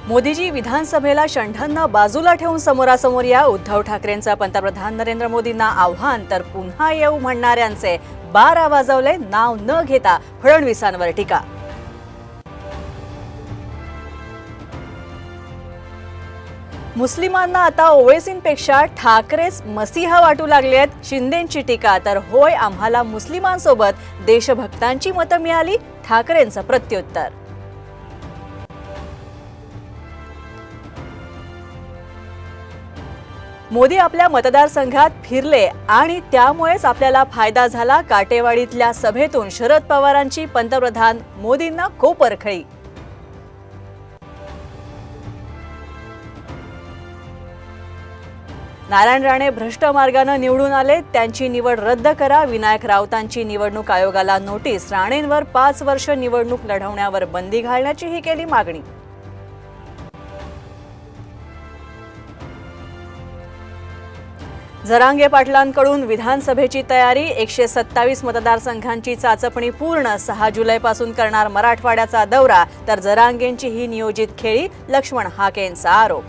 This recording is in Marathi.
मोदीजी विधानसभेला शंठन बाजूला ठेवून समोरासमोर या। उद्धव ठाकरेंचा पंतप्रधान नरेंद्र मोदींना आव्हान, तर पुन्हा येऊ म्हणणाऱ्यांचे 12 वाजवले, नाव न घेता फडणवीसांवर टीका। मुस्लिमांना आता ओवैसींपेक्षा ठाकरेच मसीहा वाटू लागलेत, शिंदेंची टीका। तर होय, आम्हाला मुस्लिमांसोबत देशभक्तांची मतं मिळाली, ठाकरेंचं प्रत्युत्तर। मोदी आपल्या मतदारसंघात फिरले आणि त्यामुळेच आपल्याला फायदा झाला। काटेवाडीतल्या सभेतून शरद पवारांची पंतप्रधान मोदींना कोपरखळी। नारायण राणे भ्रष्ट मार्गाने निवडून आले, त्यांची निवड रद्द करा। विनायक राऊतांची निवडणूक आयोगाला नोटीस। राणेंवर 5 वर्ष निवडणूक लढवण्यावर बंदी घालण्याचीही केली मागणी। जरांगे पाटलांकडून विधानसभेची तयारी। 127 मतदारसंघांची चाचपणी पूर्ण। 6 जुलैपासून करणार मराठवाड्याचा दौरा। तर जरांगेंची ही नियोजित खेळी, लक्ष्मण हाकेंचा आरोप।